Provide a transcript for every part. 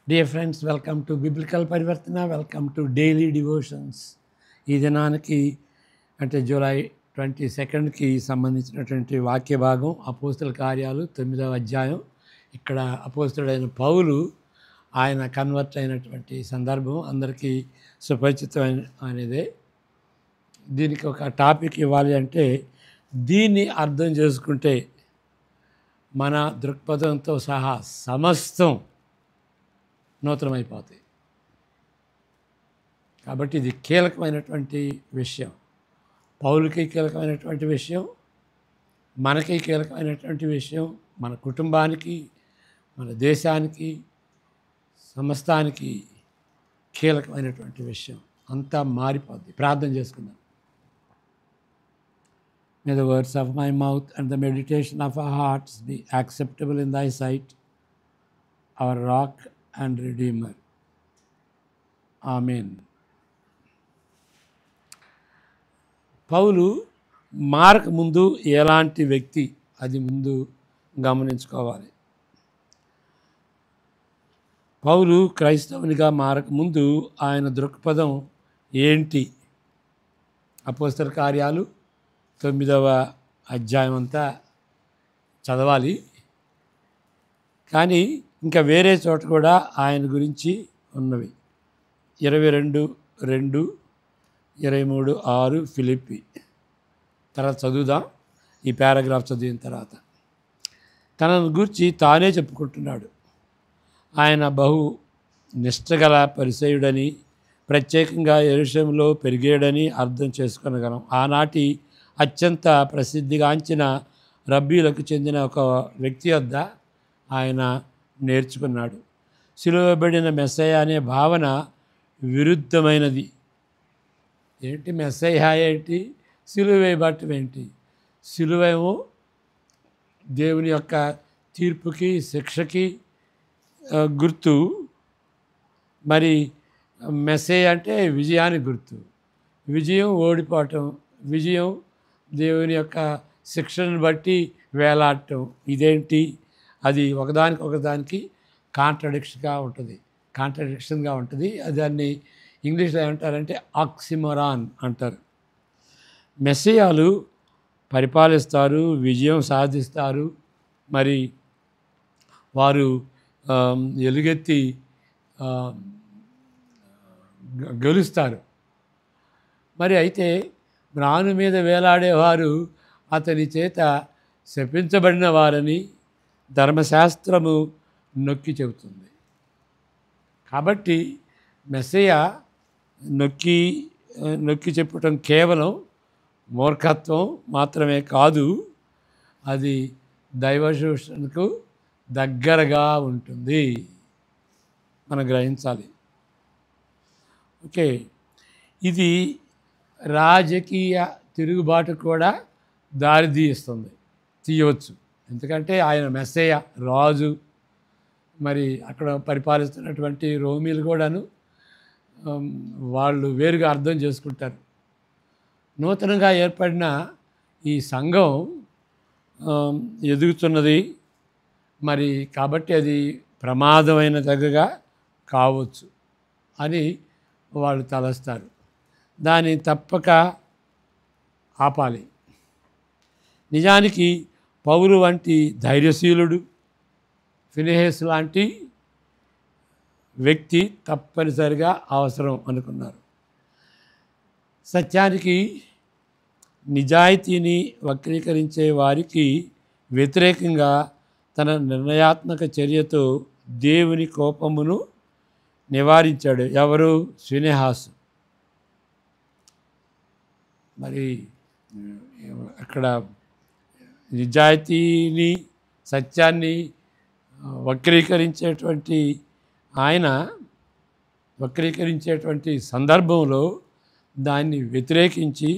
Dear friends, welcome to Biblical Parivartana, welcome to Daily Devotions. ఈ దినానికి అంటే July 22కి సంబంధించినటువంటి వాక్య భాగం అపోస్తుల కార్యాలు 9వ అధ్యాయం. ఇక్కడ అపోస్తుడైన పౌలు ఆయన కన్వర్ట్ అయినటువంటి సందర్భం అందరికీ సుపరిచితమైనదే. దీనికి ఒక టాపిక్ ఇవ్వాలి అంటే దీన్ని అర్థం చేసుకుంటే మన దృక్పథంతో సహా సమస్తం నూతనమైపోతాయి. కాబట్టి ఇది కీలకమైనటువంటి విషయం, పౌలుకి కీలకమైనటువంటి విషయం, మనకి కీలకమైనటువంటి విషయం, మన కుటుంబానికి, మన దేశానికి, సమస్తానికి కీలకమైనటువంటి విషయం. అంతా మారిపోద్ది. ప్రార్థన చేసుకుందాం. May the words of my mouth and the meditation of our hearts be acceptable in thy sight, our rock and redeemer. ఆమేన్. పౌలు మారక ముందు ఎలాంటి వ్యక్తి, అది ముందు గమనించుకోవాలి. పౌలు క్రైస్తవునిగా మారక ముందు ఆయన దృక్పథం ఏంటి? అపోస్తల కార్యాలు 9వ అధ్యాయం అంతా చదవాలి. కానీ ఇంకా వేరే చోట కూడా ఆయన గురించి ఉన్నవి. 22:2, 23:6 ఫిలిప్పి. తర్వాత చదువుదాం. ఈ పారాగ్రాఫ్ చదివిన తర్వాత తనను గూర్చి తానే చెప్పుకుంటున్నాడు. ఆయన బహు నిష్ఠగల పరిసయుడని, ప్రత్యేకంగా యెరూషలేములో పెరిగాడని అర్థం చేసుకొనగలం. ఆనాటి అత్యంత ప్రసిద్ధిగాంచిన రబ్బీలకు చెందిన ఒక వ్యక్తి వద్ద ఆయన నేర్చుకున్నాడు. సిలువబడిన మెస్సయ్య అనే భావన విరుద్ధమైనది. ఏంటి మెస్సయ్య ఏంటి? సిలువ వేయబట్టం ఏంటి? సిలువేమో దేవుని యొక్క తీర్పుకి, శిక్షకి గుర్తు. మరి మెస్సయ్య అంటే విజయానికి గుర్తు. విజయం ఓడిపోవటం, విజయం దేవుని యొక్క శిక్షను బట్టి వేలాడటం. ఇదేంటి? అది ఒకదానికి కాంట్రడిక్షన్గా ఉంటుంది. దాన్ని ఇంగ్లీష్లో ఏమంటారంటే ఆక్సిమోరాన్ అంటారు. మెస్సియాలు పరిపాలిస్తారు, విజయం సాధిస్తారు, మరి వారు ఎలుగెత్తి గెలుస్తారు. మరి అయితే మ్రాను మీద వేలాడేవారు అతని చేత శపించబడిన వారని ధర్మశాస్త్రము నొక్కి చెబుతుంది. కాబట్టి మెస్సయ్య నొక్కి చెప్పటం కేవలం మూర్ఖత్వం మాత్రమే కాదు, అది దైవశోషణకు దగ్గరగా ఉంటుంది. మనం గ్రహించాలి. ఓకే, ఇది రాజకీయ తిరుగుబాటు కూడా దారి తీయవచ్చు. ఎందుకంటే ఆయన మెస్సయ్య, రాజు. మరి అక్కడ పరిపాలిస్తున్నటువంటి రోమీలు కూడాను వాళ్ళు వేరుగా అర్థం చేసుకుంటారు. నూతనంగా ఏర్పడిన ఈ సంఘం ఎదుగుతున్నది. మరి కాబట్టి అది ప్రమాదమైన దగ్గరగా కావచ్చు అని వాళ్ళు తలస్తారు. దాన్ని తప్పక ఆపాలి. నిజానికి పౌలు వంటి ధైర్యశీలుడు, ఫినెహేసు లాంటి వ్యక్తి తప్పనిసరిగా అవసరం అనుకున్నారు. సత్యానికి, నిజాయితీని వక్రీకరించే వారికి వ్యతిరేకంగా తన నిర్ణయాత్మక చర్యతో దేవుని కోపమును నివారించాడు. ఎవరు? ఫినెహాసు. మరి అక్కడ నిజాయితీని, సత్యాన్ని వక్రీకరించేటువంటి సందర్భంలో దాన్ని వ్యతిరేకించి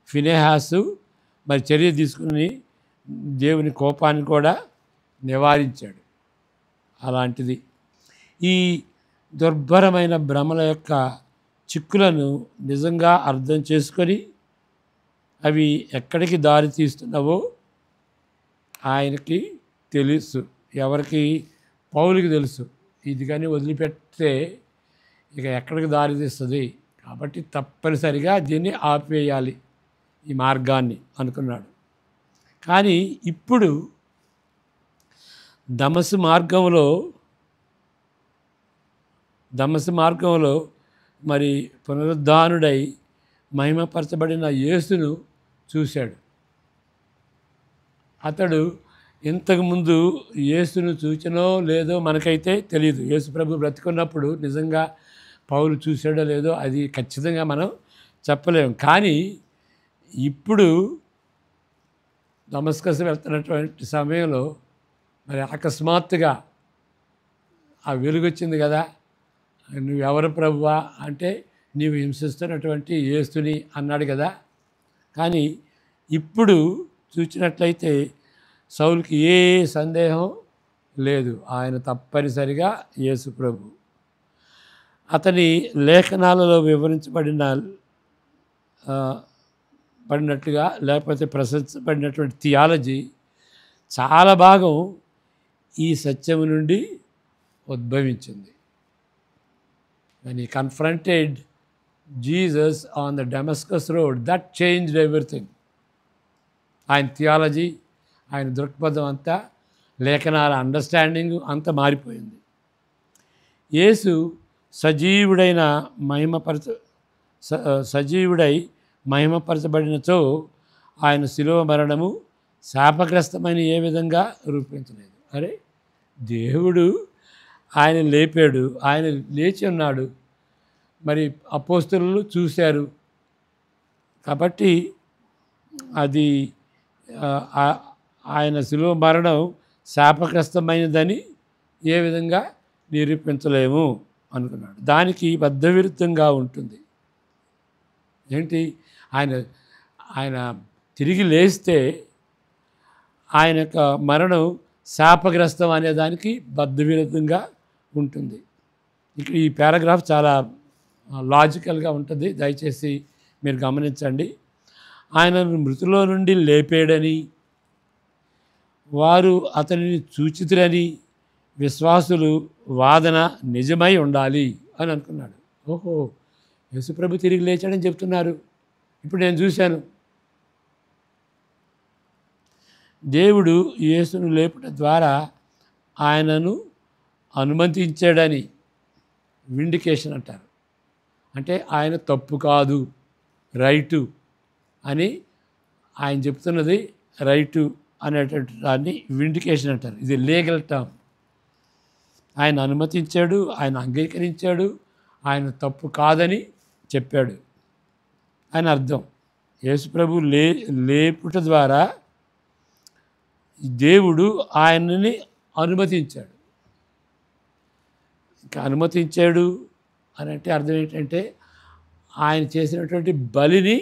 ఫినెహాసు మరి చర్య తీసుకుని దేవుని కోపాన్ని కూడా నివారించాడు. అలాంటిది ఈ దుర్భరమైన భ్రమల యొక్క చిక్కులను నిజంగా అర్థం చేసుకొని అవి ఎక్కడికి దారి తీస్తున్నావో ఆయనకి తెలుసు. ఎవరికి? పౌలుకి తెలుసు ఇది కానీ వదిలిపెడితే ఇక ఎక్కడికి దారి తీస్తుంది, కాబట్టి తప్పనిసరిగా దీన్ని ఆపివేయాలి ఈ మార్గాన్ని అనుకున్నాడు. కానీ ఇప్పుడు దమస్సు మార్గంలో మరి పునరుద్ధానుడై మహిమపరచబడిన యేసును చూశాడు. అతడు ఇంతకుముందు యేసును చూచినో లేదో మనకైతే తెలియదు. యేసు ప్రభు బ్రతికున్నప్పుడు నిజంగా పౌలు చూశాడో లేదో అది ఖచ్చితంగా మనం చెప్పలేము. కానీ ఇప్పుడు దమస్కస్ వెళ్తున్నటువంటి సమయంలో మరి అకస్మాత్తుగా ఆ వెలుగు వచ్చింది కదా. నువ్వెవరు ప్రభువా అంటే నీవు హింసిస్తున్నటువంటి యేసుని అన్నాడు కదా. కానీ ఇప్పుడు చూసినట్లయితే సౌలుకి ఏ సందేహం లేదు, ఆయన తప్పనిసరిగా యేసు ప్రభు. అతని లేఖనాలలో పడినట్లుగా లేకపోతే ప్రశంసపడినటువంటి థియాలజీ చాలా భాగం ఈ సత్యము నుండి ఉద్భవించింది. When he confronted Jesus on the Damascus road, that changed everything. ఆయన థియాలజీ, ఆయన దృక్పథం అంతా, లేఖనాల అండర్స్టాండింగ్ అంతా మారిపోయింది. యేసు సజీవుడై మహిమపరచబడినచో ఆయన శిలువ మరణము శాపగ్రస్తమైన ఏ విధంగా రూపించలేదు. అరే, దేవుడు ఆయన లేపాడు, ఆయన లేచి ఉన్నాడు, మరి అపోస్తలులు చూశారు. కాబట్టి అది ఆయన శిలువ మరణం శాపగ్రస్తమైనదని ఏ విధంగా నిరూపించలేము అనుకున్నాడు. దానికి బద్ధవిరుద్ధంగా ఉంటుంది. ఏంటి, ఆయన తిరిగి లేస్తే ఆయన యొక్క మరణం శాపగ్రస్తం అనే దానికి బద్ధవిరుద్ధంగా ఉంటుంది. ఇక్కడ ఈ పారాగ్రాఫ్ చాలా లాజికల్గా ఉంటుంది, దయచేసి మీరు గమనించండి. ఆయనను మృతులో నుండి లేపేడని, వారు అతనిని చూచితురని విశ్వాసులు వాదన నిజమై ఉండాలి అని అనుకున్నాడు. ఓహో, యేసుప్రభు తిరిగి లేచాడని చెప్తున్నారు, ఇప్పుడు నేను చూశాను. దేవుడు యేసును లేపుట ద్వారా ఆయనను అనుమతించాడని విండికేషన్ అంటారు. అంటే ఆయన తప్పు కాదు, రైటు అని ఆయన చెప్తున్నది రైటు అనేటువంటి దాన్ని విండికేషన్ అంటారు. ఇది లీగల్ టర్మ్. ఆయన అనుమతించాడు, ఆయన అంగీకరించాడు, ఆయన తప్పు కాదని చెప్పాడు అని అర్థం. యేసుప్రభు లేపుట ద్వారా దేవుడు ఆయనని అనుమతించాడు. ఇంకా అనుమతించాడు అని అంటే అర్థం ఏంటంటే ఆయన చేసినటువంటి బలిని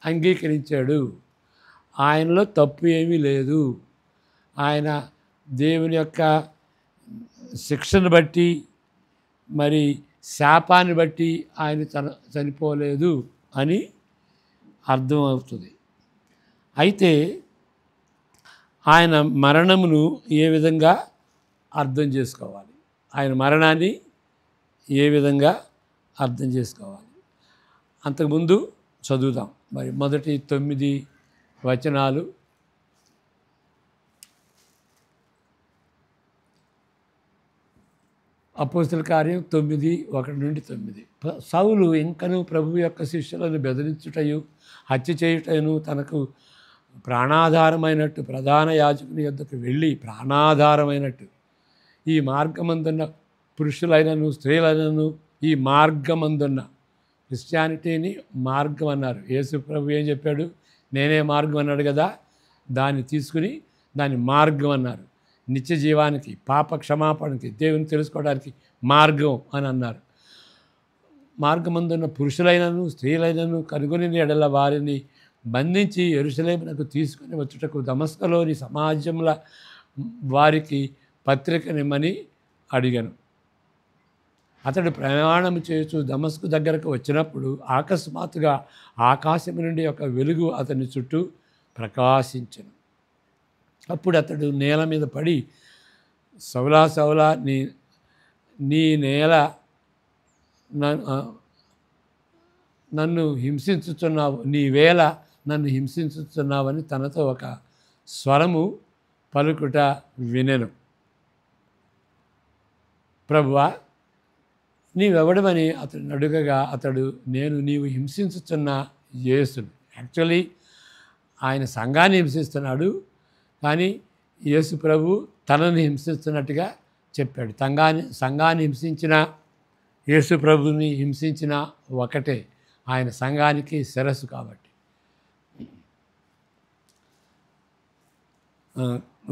అంగీకరించాడు. ఆయనలో తప్పు ఏమీ లేదు. ఆయన దేవుని యొక్క శిక్షను బట్టి మరి శాపాన్ని బట్టి ఆయన చనిపోలేదు అని అర్థం అవుతుంది. అయితే ఆయన మరణమును ఏ విధంగా అర్థం చేసుకోవాలి, ఆయన మరణాన్ని ఏ విధంగా అర్థం చేసుకోవాలి, అంతకుముందు చదువుదాం. మరి మొదటి 9 వచనాలు. అపోస్తల కార్యం 9:1-9. సౌలు ఇంకను ప్రభువు యొక్క శిష్యులను బెదిరించుటయు హత్య చేయుటను తనకు ప్రాణాధారమైనట్టు ప్రధాన యాజకుని యొద్దకు వెళ్ళి ప్రాణాధారమైనట్టు ఈ మార్గమందున్న పురుషులైనను స్త్రీలైనను ఈ మార్గమందున్న, క్రిస్టియానిటీని మార్గం అన్నారు. యేసు ప్రభు ఏం చెప్పాడు, నేనే మార్గం అన్నాడు కదా, దాన్ని తీసుకుని దాన్ని మార్గం అన్నారు. నిత్య జీవానికి, పాప క్షమాపణకి, దేవుని తెలుసుకోవడానికి మార్గం అని అన్నారు. మార్గమందున్న పురుషులైనను స్త్రీలైనను కనుగొని ఎడల వారిని బంధించి యెరూషలేమునకు తీసుకుని వచ్చుటకు దమస్కులోని సమాజంల వారికి పత్రికనిమ్మని అడిగాను. అతడు ప్రయాణం చేస్తూ దమస్కు దగ్గరకు వచ్చినప్పుడు అకస్మాత్తుగా ఆకాశం నుండి ఒక వెలుగు అతని చుట్టూ ప్రకాశించెను. అప్పుడు అతడు నేల మీద పడి, సౌలా సౌలా నీ నేల నన్ను హింసించుచున్నావు, నీ వేళ నన్ను హింసించుచున్నావని తనతో ఒక స్వరము పలుకుట వినెను. ప్రభువా, నీవెవడమని అతడు అడుగగా అతడు, నేను నీవు హింసించుచున్న యేసును. యాక్చువల్లీ ఆయన సంఘాన్ని హింసిస్తున్నాడు, కానీ యేసు ప్రభు తనని హింసిస్తున్నట్టుగా చెప్పాడు. సంఘాన్ని హింసించిన యేసు ప్రభుని హింసించిన ఒకటే, ఆయన సంఘానికి శిరస్సు కాబట్టి.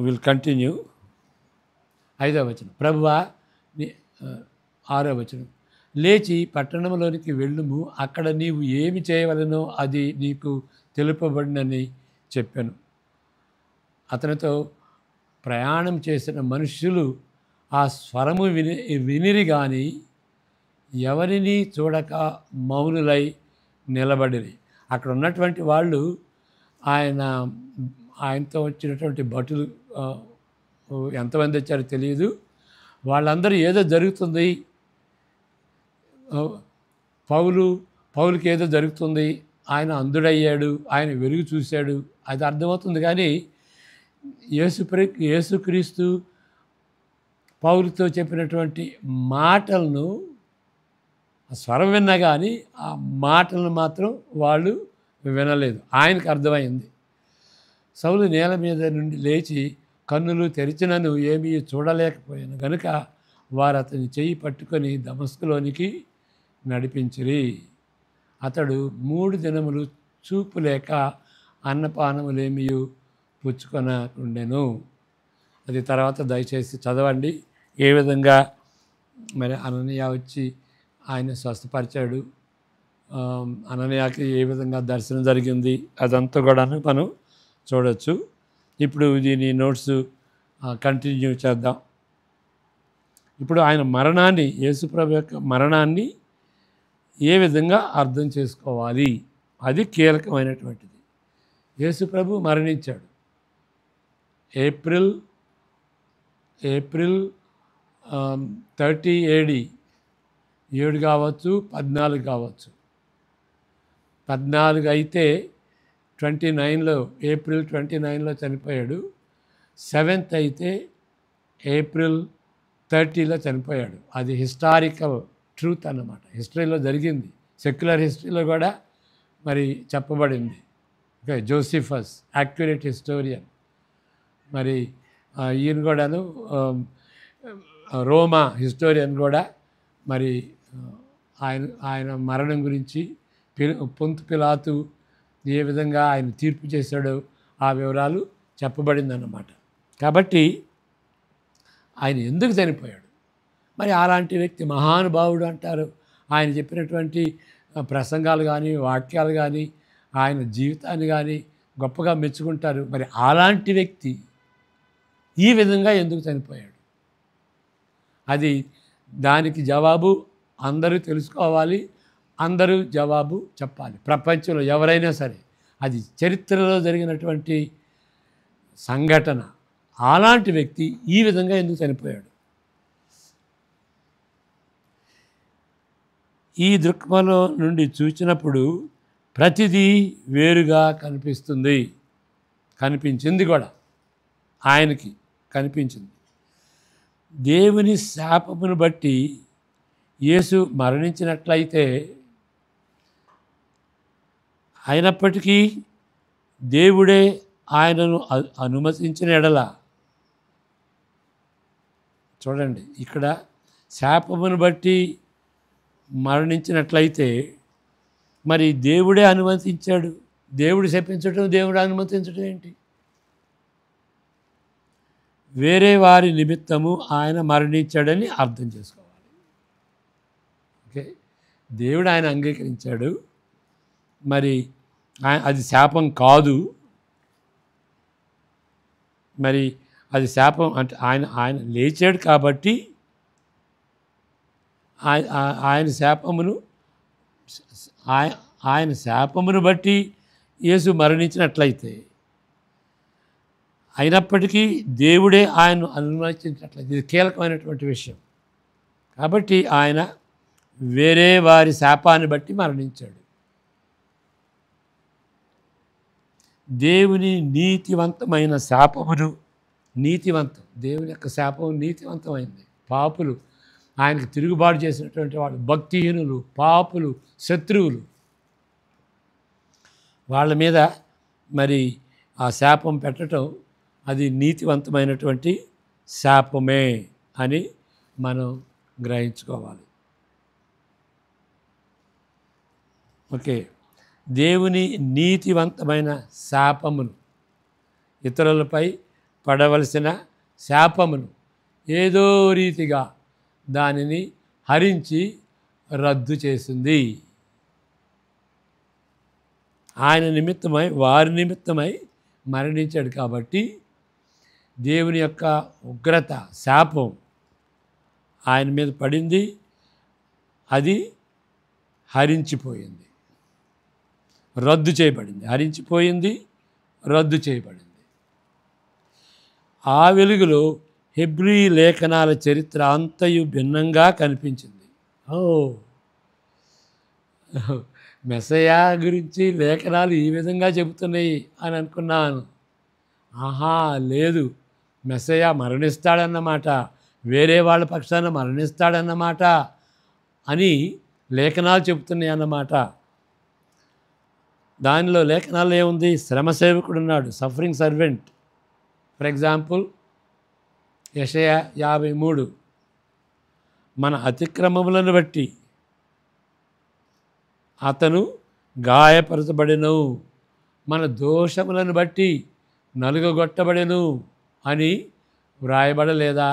Will continue. 5వ వచనం. ప్రభువా, 6వ వచనం. లేచి పట్టణంలోనికి వెళ్ళుము, అక్కడ నీవు ఏమి చేయవలనో అది నీకు తెలుపబడినని చెప్పాను. అతనితో ప్రయాణం చేసిన మనుష్యులు ఆ స్వరము వినిరి కానీ ఎవరిని చూడక మౌనులై నిలబడిరి. అక్కడ ఉన్నటువంటి వాళ్ళు ఆయనతో వచ్చినటువంటి భటులు ఎంతమంది వచ్చారో తెలియదు. వాళ్ళందరూ ఏదో జరుగుతుంది, పౌలుకి ఏదో జరుగుతుంది, ఆయన అంధుడయ్యాడు, ఆయన వెలుగు చూశాడు, అది అర్థమవుతుంది. కానీ యేసుక్రీస్తు పౌలుతో చెప్పినటువంటి మాటలను స్వరం విన్నా కానీ ఆ మాటలను మాత్రం వాళ్ళు వినలేదు. ఆయనకు అర్థమైంది. సౌలు నేల మీద నుండి లేచి కన్నులు తెరిచినను ఏమీ చూడలేకపోయాను కనుక వారు అతని చెయ్యి పట్టుకొని దమస్కులోనికి నడిపించిరి. అతడు 3 దినములు చూపు లేక అన్నపానములేమీ పుచ్చుకొనకుండెను. అది తర్వాత దయచేసి చదవండి. ఏ విధంగా మరి అననీయ వచ్చి ఆయన స్వస్థపరిచాడు, అననీయకి ఏ విధంగా దర్శనం జరిగింది, అదంతా కూడాను మనం చూడవచ్చు. ఇప్పుడు దీని నోట్స్ కంటిన్యూ చేద్దాం. ఇప్పుడు ఆయన మరణాన్ని, యేసుప్రభు యొక్క మరణాన్ని ఏ విధంగా అర్థం చేసుకోవాలి, అది కీలకమైనటువంటిది. యేసుప్రభు మరణించాడు. ఏప్రిల్ 30 AD, 7 కావచ్చు, 14 కావచ్చు. 14 అయితే 29లో, ఏప్రిల్ 29లో చనిపోయాడు. 7th అయితే ఏప్రిల్ 30లో చనిపోయాడు. అది హిస్టారికల్ ట్రూత్ అన్నమాట. హిస్టరీలో జరిగింది, సెక్యులర్ హిస్టరీలో కూడా మరి చెప్పబడింది. Okay, Josephus accurate historian. మరి ఈయన కూడాను రోమా హిస్టోరియన్ కూడా మరి ఆయన మరణం గురించి పొంతు పిలాతు ఏ విధంగా ఆయన తీర్పు చేశాడో ఆ వివరాలు చెప్పబడిందన్నమాట. కాబట్టి ఆయన ఎందుకు చనిపోయాడు, మరి అలాంటి వ్యక్తి మహానుభావుడు అంటారు. ఆయన చెప్పినటువంటి ప్రసంగాలు కానీ, వాక్యాలు కానీ, ఆయన జీవితాన్ని కానీ గొప్పగా మెచ్చుకుంటారు. మరి అలాంటి వ్యక్తి ఈ విధంగా ఎందుకు చనిపోయాడు, అది దానికి జవాబు అందరూ తెలుసుకోవాలి, అందరూ జవాబు చెప్పాలి. ప్రపంచంలో ఎవరైనా సరే, అది చరిత్రలో జరిగినటువంటి సంఘటన. అలాంటి వ్యక్తి ఈ విధంగా ఎందుకు చనిపోయాడు? ఈ దృక్పథంలో నుండి చూసినప్పుడు ప్రతిదీ వేరుగా కనిపించింది కూడా, ఆయనకి కనిపించింది. దేవుని శాపమును బట్టి యేసు మరణించినట్లయితే, అయినప్పటికీ దేవుడే ఆయనను అనుమతించిన ఎడల, చూడండి ఇక్కడ శాపమును బట్టి మరణించినట్లయితే మరి దేవుడే అనుమతించాడు. దేవుడు శపించడం, దేవుడు అనుమతించడం ఏంటి? వేరే వారి నిమిత్తము ఆయన మరణించాడని అర్థం చేసుకోవాలి. ఓకే, దేవుడు ఆయన అంగీకరించాడు, మరి అది శాపం కాదు. మరి అది శాపం అంటే ఆయన లేచాడు కాబట్టి ఆయన శాపమును బట్టి యేసు మరణించినట్లయితే, అయినప్పటికీ దేవుడే ఆయన అనుమతించినట్లయితే, ఇది కీలకమైనటువంటి విషయం. కాబట్టి ఆయన వేరే వారి శాపాన్ని బట్టి మరణించాడు. దేవుని నీతివంతమైన శాపమును, దేవుని యొక్క శాపం నీతివంతమైంది. పాపులు, ఆయనకు తిరుగుబాటు చేసినటువంటి వాళ్ళు, భక్తిహీనులు, పాపులు, శత్రువులు, వాళ్ళ మీద మరి ఆ శాపం పెట్టడం అది నీతివంతమైనటువంటి శాపమే అని మనం గ్రహించుకోవాలి. ఓకే, దేవుని నీతివంతమైన శాపమును, ఇతరులపై పడవలసిన శాపమును ఏదో రీతిగా దానిని హరించి రద్దు చేసింది. ఆయన నిమిత్తమై, వారి నిమిత్తమై మరణించాడు కాబట్టి దేవుని యొక్క ఉగ్రత, శాపం ఆయన మీద పడింది, అది హరించిపోయింది, రద్దు చేయబడింది. హరించిపోయింది, రద్దు చేయబడింది. ఆ వెలుగులో హెబ్రీ లేఖనాల చరిత్ర అంతయు భిన్నంగా కనిపించింది. మెస్సయా గురించి లేఖనాలు ఈ విధంగా చెబుతున్నాయి అని అనుకున్నాను. ఆహా, లేదు, మెస్సయా మరణిస్తాడన్నమాట, వేరే వాళ్ళ పక్షాన మరణిస్తాడన్నమాట అని లేఖనాలు చెబుతున్నాయి అన్నమాట. దానిలో లేఖనాల్లో ఏముంది? శ్రమ సేవకుడు ఉన్నాడు, సఫరింగ్ సర్వెంట్. ఫర్ ఎగ్జాంపుల్ యెషయా 53, మన అతిక్రమములను బట్టి అతను గాయపరచబడెను, మన దోషములను బట్టి నలుగగొట్టబడెను అని వ్రాయబడలేదా?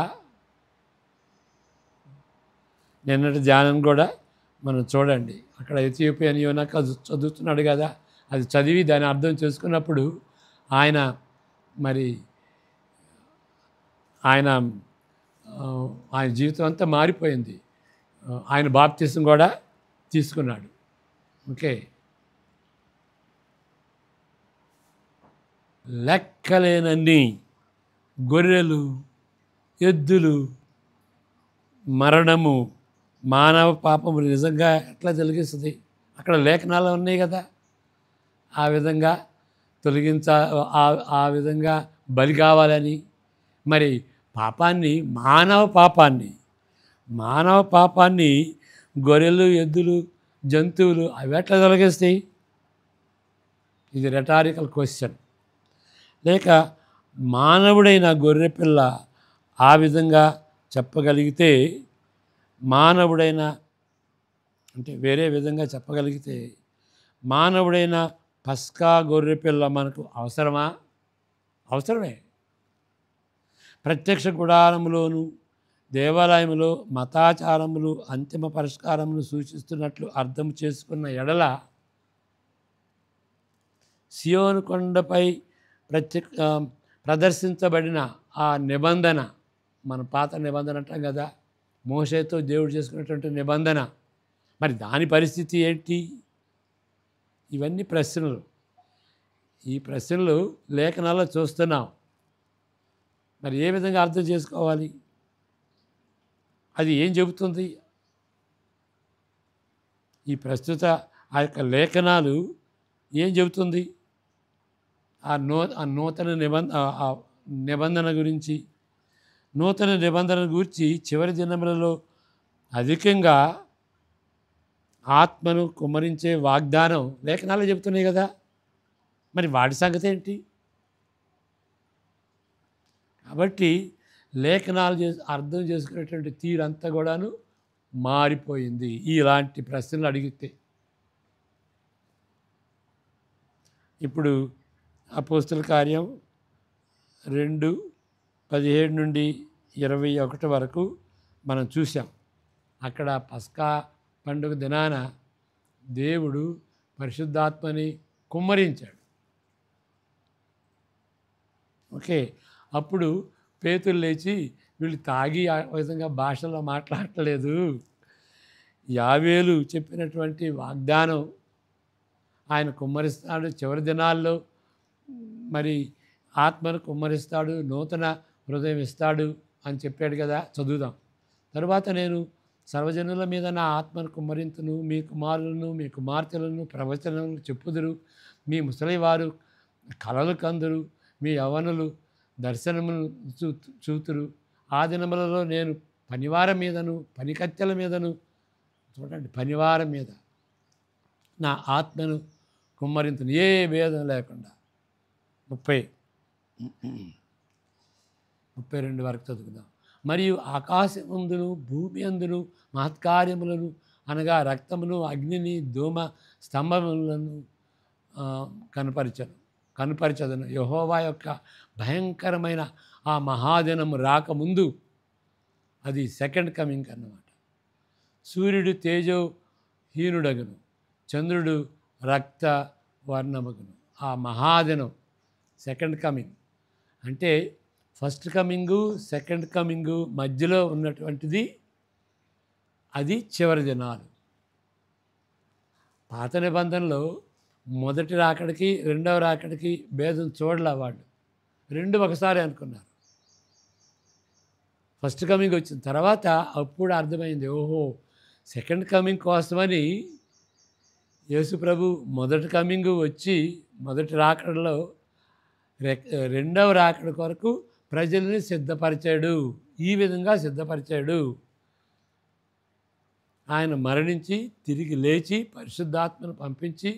నిన్నటి ధ్యానం కూడా మనం చూడండి, అక్కడ ఎథియోపియన్ యోనక చదువుతున్నాడు కదా, అది చదివి దాని అర్థం చేసుకున్నప్పుడు ఆయన మరి ఆయన జీవితం అంతా మారిపోయింది. ఆయన బాప్తిసం కూడా తీసుకున్నాడు. ఓకే, లెక్కలేనన్ని గొర్రెలు, ఎద్దులు, మరణము, మానవ పాపము నిజంగా ఎట్లా తొలగిస్తుంది? అక్కడ లేఖనాలు ఉన్నాయి కదా, ఆ విధంగా ఆ విధంగా బలి కావాలని. మరి పాపాన్ని, మానవ పాపాన్ని గొర్రెలు, ఎద్దులు, జంతువులు అవి ఎట్లా తొలగిస్తాయి? ఇది రెటారికల్ క్వశ్చన్. లేక మానవుడైన గొర్రెపిల్ల ఆ విధంగా చెప్పగలిగితే, మానవుడైన అంటే వేరే విధంగా చెప్పగలిగితే, మానవుడైన పస్కా గొర్రెపిల్ల మనకు అవసరమా? అవసరమే. ప్రత్యక్ష గుడారములోను దేవాలయములో మతాచారములు అంతిమ పరిష్కారమును సూచిస్తున్నట్లు అర్థం చేసుకున్న ఎడల, సియోను కొండపై ప్రదర్శించబడిన ఆ నిబంధన, మన పాత నిబంధన అంటాం కదా, మోషేతో దేవుడు చేసుకున్నటువంటి నిబంధన, మరి దాని పరిస్థితి ఏంటి? ఇవన్నీ ప్రశ్నలు. ఈ ప్రశ్నలు లేఖనాల్లో చూస్తున్నాం. మరి ఏ విధంగా అర్థం చేసుకోవాలి? అది ఏం చెబుతుంది? ఈ ప్రస్తుత ఆ యొక్క లేఖనాలు ఏం చెబుతుంది? ఆ నూతన నిబంధన గురించి, నూతన నిబంధన గురించి చివరి దినములలో అధికంగా ఆత్మను కుమ్మరించే వాగ్దానం లేఖనాలు చెబుతున్నాయి కదా, మరి వాటి సంగతి ఏంటి? కాబట్టి లేఖనాలు అర్థం చేసుకునేటువంటి తీరంతా కూడాను మారిపోయింది ఇలాంటి ప్రశ్నలు అడిగితే. ఇప్పుడు అపోస్తల కార్యం 2:17 నుండి 21 వరకు మనం చూసాం. అక్కడ పస్కా పండుగ దినాన దేవుడు పరిశుద్ధాత్మని కుమ్మరించాడు. ఓకే, అప్పుడు పేతురు లేచి, వీళ్ళు తాగి ఆ విధంగా భాషలో మాట్లాడట్లేదు, యావేలు చెప్పినటువంటి వాగ్దానం ఆయన కుమ్మరిస్తాడు, చివరి దినాల్లో మరి ఆత్మను కుమ్మరిస్తాడు, నూతన హృదయం ఇస్తాడు అని చెప్పాడు కదా. చదువుదాం. తరువాత నేను సర్వజనుల మీద నా ఆత్మను కుమ్మరింతును, మీ కుమారులను మీ కుమార్తెలను ప్రవచనలు చెప్పుదురు, మీ ముసలివారు కలలు కందురు, మీ యవ్వనులు దర్శనములు చూతురు. ఆ దినములలో నేను పనివార మీదను పనికత్తెల మీదను, చూడండి, పనివారం మీద నా ఆత్మను కుమ్మరింతును, ఏ భేదం లేకుండా. 32 వరకు చదువుకుందాం. మరియు ఆకాశమందును భూమి అందును మహత్కార్యములను అనగా రక్తమును అగ్నిని ధూమ స్తంభములను కనుపరచదను. యెహోవా యొక్క భయంకరమైన ఆ మహాదినము రాకముందు, అది సెకండ్ కమింగ్ అన్నమాట. సూర్యుడు తేజోహీనుడగును, చంద్రుడు రక్త వర్ణమగును. ఆ మహాదినం సెకండ్ కమింగ్ అంటే ఫస్ట్ కమింగు సెకండ్ కమింగు మధ్యలో ఉన్నటువంటిది, అది చివరి దినాలు. పాత నిబంధనలో మొదటి రాకడికి రెండవ రాకడికి భేదం చూడలే వాళ్ళు, రెండు ఒకసారి అనుకున్నారు. ఫస్ట్ కమింగ్ వచ్చిన తర్వాత అప్పుడు అర్థమైంది, ఓహో సెకండ్ కమింగ్ కోసమని యేసు ప్రభు మొదటి కమింగ్ వచ్చి మొదటి రాకడలో రెండవ రాకడ కొరకు ప్రజల్ని సిద్ధపరిచాడు. ఈ విధంగా సిద్ధపరిచాడు. ఆయన మరణించి తిరిగి లేచి పరిశుద్ధాత్మను పంపించి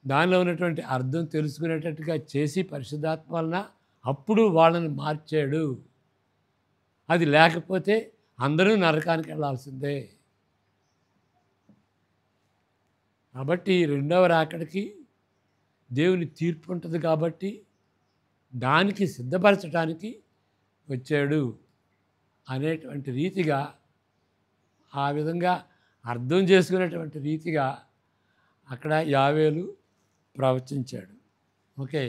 దానిలో ఉన్నటువంటి అర్థం తెలుసుకునేటట్టుగా చేసి పరిశుద్ధాత్మ వలన అప్పుడు వాళ్ళని మార్చాడు. అది లేకపోతే అందరూ నరకానికి వెళ్ళాల్సిందే. కాబట్టి రెండవ రాకడికి దేవుని తీర్పు ఉంటుంది కాబట్టి దానికి సిద్ధపరచడానికి వచ్చాడు అనేటువంటి రీతిగా, ఆ విధంగా అర్థం చేసుకునేటువంటి రీతిగా అక్కడ యావేలు ప్రవచించాడు. ఓకే,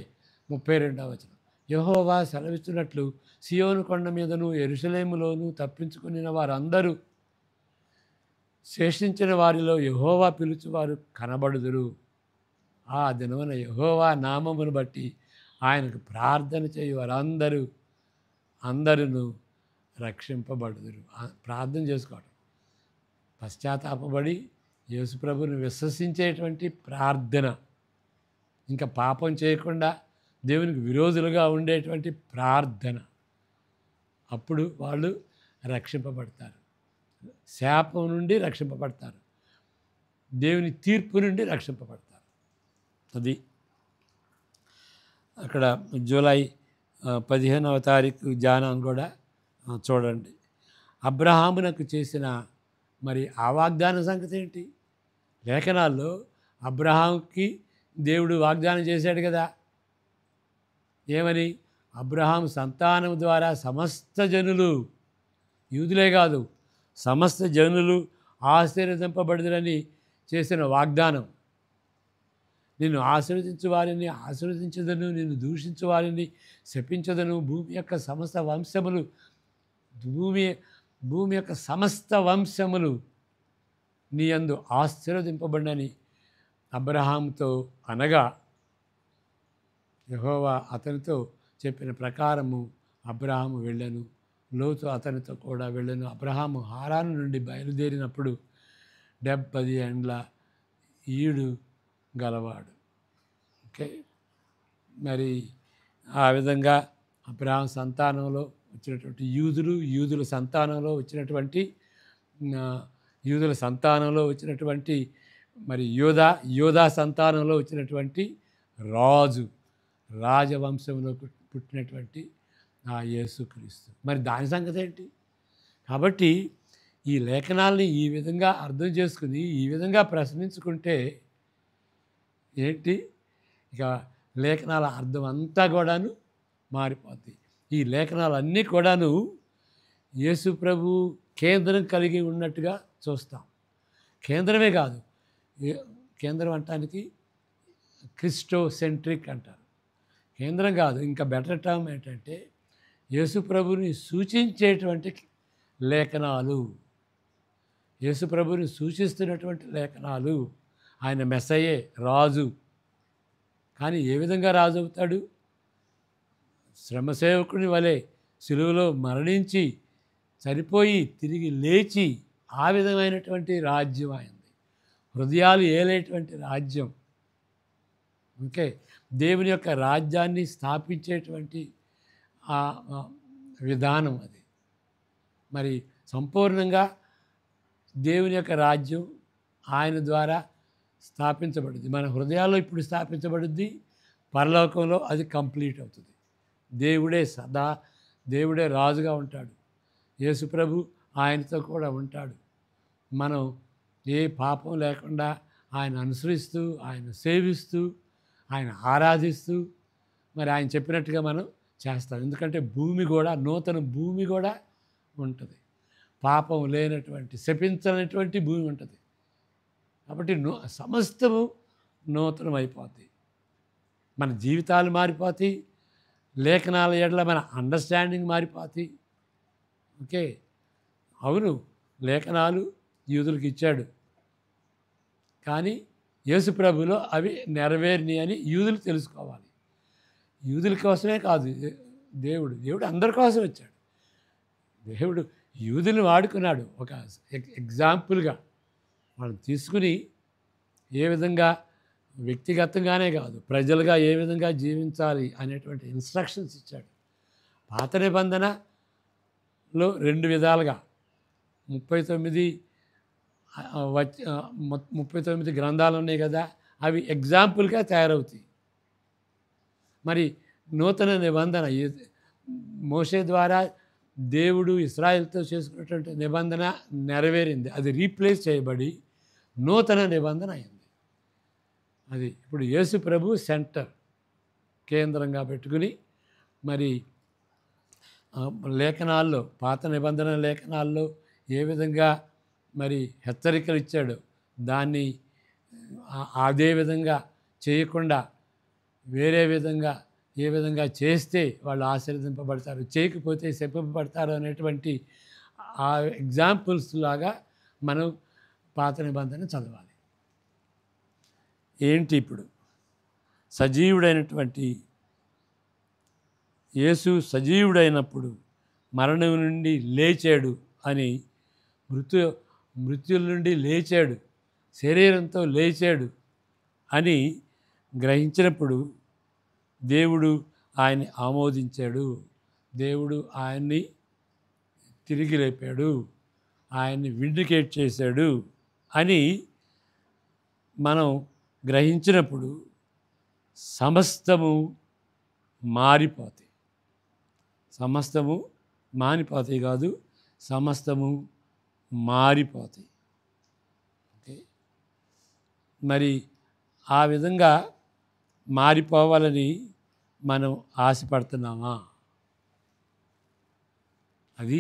32వ వచనం. యెహోవా సెలవిస్తున్నట్లు సియోను కొండ మీదను యెరూషలేములోను తప్పించుకుని వారందరూ శేషించిన వారిలో యెహోవా పిలుచువారు కనబడుదురు. ఆ దినమున యెహోవా నామమును బట్టి ఆయనకు ప్రార్థన చేయు వారందరూ అందరూ రక్షింపబడుదురు. ప్రార్థన చేసుకోవడం, పశ్చాత్తాపపడి యేసుప్రభుని విశ్వసించేటువంటి ప్రార్థన, ఇంకా పాపం చేయకుండా దేవునికి విరోధులుగా ఉండేటువంటి ప్రార్థన, అప్పుడు వాళ్ళు రక్షింపబడతారు. శాపం నుండి రక్షింపబడతారు, దేవుని తీర్పు నుండి రక్షింపబడతారు. అది అక్కడ జూలై 15వ తారీఖు ధ్యానం కూడా చూడండి. అబ్రహామునకు చేసిన మరి ఆ వాగ్దాన సంగతి ఏంటి? లేఖనాల్లో అబ్రహాంకి దేవుడు వాగ్దానం చేశాడు కదా, ఏమని? అబ్రహాం సంతానం ద్వారా సమస్త జనులు, యూదులే కాదు సమస్త జనులు ఆశీర్వదింపబడుదురని చేసిన వాగ్దానం. నిన్ను ఆశీర్వదించు వారిని ఆశీర్వదించదను, నిన్ను దూషించు వారిని శపించదను, భూమి యొక్క సమస్త వంశములు భూమి యొక్క సమస్త వంశములు నీ యందు ఆశీర్వదింపబడినని అబ్రహాంతో అనగా, యెహోవా అతనితో చెప్పిన ప్రకారము అబ్రహాము వెళ్ళను, లోతు అతనితో కూడా వెళ్ళను. అబ్రహాము హారాను నుండి బయలుదేరినప్పుడు 70 ఏండ్ల ఈడు గలవాడు. ఓకే, మరి ఆ విధంగా అబ్రహాం సంతానంలో వచ్చినటువంటి యూదుల సంతానంలో వచ్చినటువంటి మరి యోధా సంతానంలో వచ్చినటువంటి రాజవంశంలో పుట్టినటువంటి ఆ యేసుక్రీస్తు. మరి దాని సంగతి ఏంటి? కాబట్టి ఈ లేఖనాల్ని ఈ విధంగా అర్థం చేసుకుని ఈ విధంగా ప్రశ్నించుకుంటే ఏంటి, ఇక లేఖనాల అర్థం అంతా కూడాను మారిపోద్ది. ఈ లేఖనాలన్నీ కూడాను యేసు ప్రభు కేంద్రం కలిగి ఉన్నట్టుగా చూస్తాం. కేంద్రమే కాదు, కేంద్రం అంటానికి క్రిస్టోసెంట్రిక్ అంటారు. కేంద్రం కాదు, ఇంకా బెటర్ టర్మ్ ఏంటంటే యేసు ప్రభుని సూచించేటువంటి లేఖనాలు, యేసు ప్రభుని సూచిస్తున్నటువంటి లేఖనాలు. ఆయన మెస్సయే, రాజు. కానీ ఏ విధంగా రాజు అవుతాడు? శ్రమసేవకుని వలె సిలువలో మరణించి చనిపోయి తిరిగి లేచి ఆ విధమైనటువంటి రాజ్యం ఆయనది. హృదయాలు ఏలేటువంటి రాజ్యం. ఓకే. దేవుని యొక్క రాజ్యాన్ని స్థాపించేటువంటి ఆ ఆ విధానం అది. మరి సంపూర్ణంగా దేవుని యొక్క రాజ్యం ఆయన ద్వారా స్థాపించబడుద్ది. మన హృదయాల్లో ఇప్పుడు స్థాపించబడుద్ది. పరలోకంలో అది కంప్లీట్ అవుతుంది. దేవుడే రాజుగా ఉంటాడు. యేసుప్రభు ఆయనతో కూడా ఉంటాడు. మనం ఏ పాపం లేకుండా ఆయన అనుసరిస్తూ, ఆయన సేవిస్తూ, ఆయన ఆరాధిస్తూ మరి ఆయన చెప్పినట్టుగా మనం చేస్తాం. ఎందుకంటే భూమి కూడా, నూతన భూమి కూడా ఉంటుంది. పాపం లేనటువంటి, శపించనటువంటి భూమి ఉంటుంది. కాబట్టి సమస్తము నూతనం అయిపోతాయి. మన జీవితాలు మారిపోతాయి. లేఖనాల ఎడల మన అండర్స్టాండింగ్ మారిపోతాయి. ఓకే. అవును, లేఖనాలు యూదులకు ఇచ్చాడు, కానీ యేసు ప్రభులో అవి నెరవేరినాయి అని యూదులు తెలుసుకోవాలి. యూదుల కోసమే కాదు, దేవుడు అందరి కోసం వచ్చాడు. దేవుడు యూదుల్ని వాడుకున్నాడు ఒక ఎగ్జాంపుల్గా. వాళ్ళని తీసుకుని ఏ విధంగా వ్యక్తిగతంగానే కాదు, ప్రజలుగా ఏ విధంగా జీవించాలి అనేటువంటి ఇన్స్ట్రక్షన్స్ ఇచ్చాడు. పాత నిబంధనలో 2 విధాలుగా 39 గ్రంథాలు ఉన్నాయి కదా, అవి ఎగ్జాంపుల్గా తయారవుతాయి. మరి నూతన నిబంధన మోషే ద్వారా దేవుడు ఇశ్రాయేలుతో చేసుకున్నటువంటి నిబంధన నెరవేరింది. అది రీప్లేస్ చేయబడి నూతన నిబంధన అయింది. అది ఇప్పుడు యేసు ప్రభు సెంటర్ కేంద్రంగా పెట్టుకుని మరి లేఖనాల్లో, పాత నిబంధన లేఖనాల్లో ఏ విధంగా మరి హెచ్చరికలు ఇచ్చాడో దాన్ని అదే విధంగా చేయకుండా వేరే విధంగా ఏ విధంగా చేస్తే వాళ్ళు ఆశీర్వదింపబడతారు, చేయకపోతే శపింపబడతారు అనేటువంటి ఆ ఎగ్జాంపుల్స్ లాగా మనం పాత నిబంధన చదవాలి. ఏంటి ఇప్పుడు సజీవుడైనటువంటి యేసు సజీవుడైనప్పుడు మరణం నుండి లేచాడు అని, మృత్యుల నుండి లేచాడు, శరీరంతో లేచాడు అని గ్రహించినప్పుడు దేవుడు ఆయన్ని ఆమోదించాడు. దేవుడు ఆయన్ని తిరిగి లేపాడు, ఆయన్ని విండికేట్ చేశాడు అని మనం గ్రహించినప్పుడు సమస్తము మారిపోతాయి. సమస్తము మారిపోతాయి కాదు, సమస్తము మారిపోతాయి. ఓకే. మరి ఆ విధంగా మారిపోవాలని మనం ఆశపడుతున్నామా? అది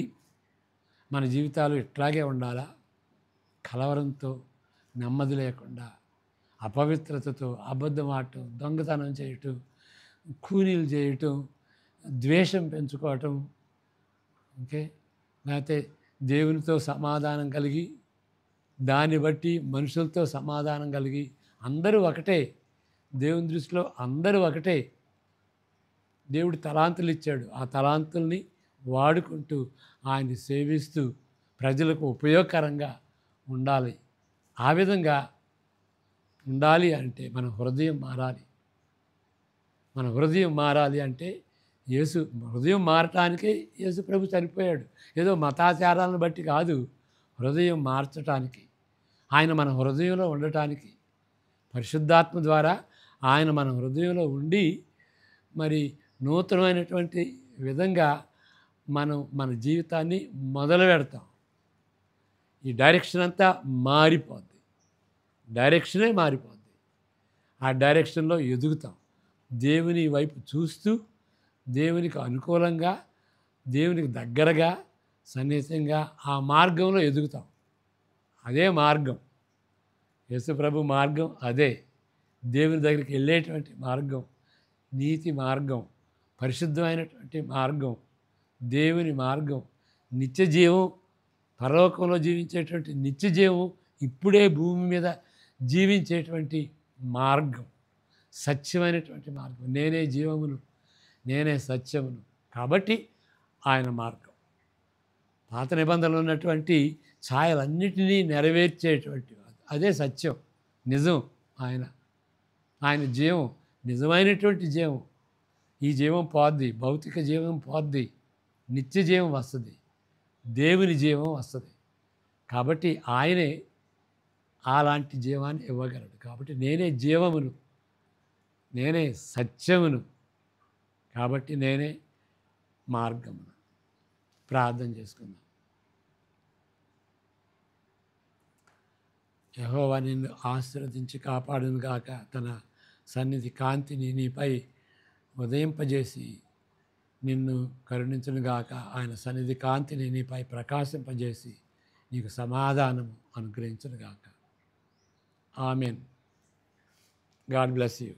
మన జీవితాలు ఇట్లాగే ఉండాలా? కలవరంతో, నెమ్మది లేకుండా, అపవిత్రతతో, అబద్ధం ఆడటం, దొంగతనం చేయటం, కూనీలు చేయటం, ద్వేషం పెంచుకోవటం, ఓకే, లేకపోతే దేవునితో సమాధానం కలిగి దాన్ని బట్టి మనుషులతో సమాధానం కలిగి అందరూ ఒకటే, దేవుని దృష్టిలో అందరూ ఒకటే. దేవుడు తలాంతులు ఇచ్చాడు, ఆ తలాంతుల్ని వాడుకుంటూ ఆయన్ని సేవిస్తూ ప్రజలకు ఉపయోగకరంగా ఉండాలి. ఆ విధంగా ఉండాలి అంటే మన హృదయం మారాలి. మన హృదయం మారాలి అంటే హృదయం మారటానికే యేసు ప్రభు చనిపోయాడు. ఏదో మతాచారాలను బట్టి కాదు, హృదయం మార్చటానికి, ఆయన మన హృదయంలో ఉండటానికి, పరిశుద్ధాత్మ ద్వారా ఆయన మన హృదయంలో ఉండి మరి నూతనమైనటువంటి విధంగా మనం మన జీవితాన్ని మొదలు పెడతాం. ఈ డైరెక్షన్ అంతా మారిపోద్ది, డైరెక్షనే మారిపోద్ది. ఆ డైరెక్షన్లో ఎదుగుతాం. దేవుని వైపు చూస్తూ, దేవునికి అనుకూలంగా, దేవునికి దగ్గరగా, సన్నిహితంగా ఆ మార్గంలో ఎదుగుతాం. అదే మార్గం, యేసు ప్రభు మార్గం అదే. దేవుని దగ్గరికి వెళ్ళేటువంటి మార్గం, నీతి మార్గం, పరిశుద్ధమైనటువంటి మార్గం, దేవుని మార్గం, నిత్య జీవం, పరలోకంలో జీవించేటువంటి నిత్య జీవం, ఇప్పుడే భూమి మీద జీవించేటువంటి మార్గం, సత్యమైనటువంటి మార్గం. నేనే జీవమును, నేనే సత్యమును. కాబట్టి ఆయన మార్గం. పాత నిబంధనలో ఉన్నటువంటి ఛాయలన్నిటినీ నెరవేర్చేటువంటి అదే సత్యం, నిజం. ఆయన జీవం నిజమైనటువంటి జీవం. ఈ జీవం పోద్ది, భౌతిక జీవం పోద్ది, నిత్య జీవం వస్తుంది, దేవుని జీవం వస్తుంది. కాబట్టి ఆయనే అలాంటి జీవాన్ని ఇవ్వగలడు. కాబట్టి నేనే జీవమును, నేనే సత్యమును, కాబట్టి నేనే మార్గమును. ప్రార్థన చేసుకుందాం. యెహోవా నిన్ను ఆశీర్వదించి కాపాడును గాక. తన సన్నిధి కాంతిని నీపై ఉదయింపజేసి నిన్ను కరుణించును గాక. ఆయన సన్నిధి కాంతిని నీపై ప్రకాశింపజేసి నీకు సమాధానము అనుగ్రహించును గాక. ఆమెన్. God bless you.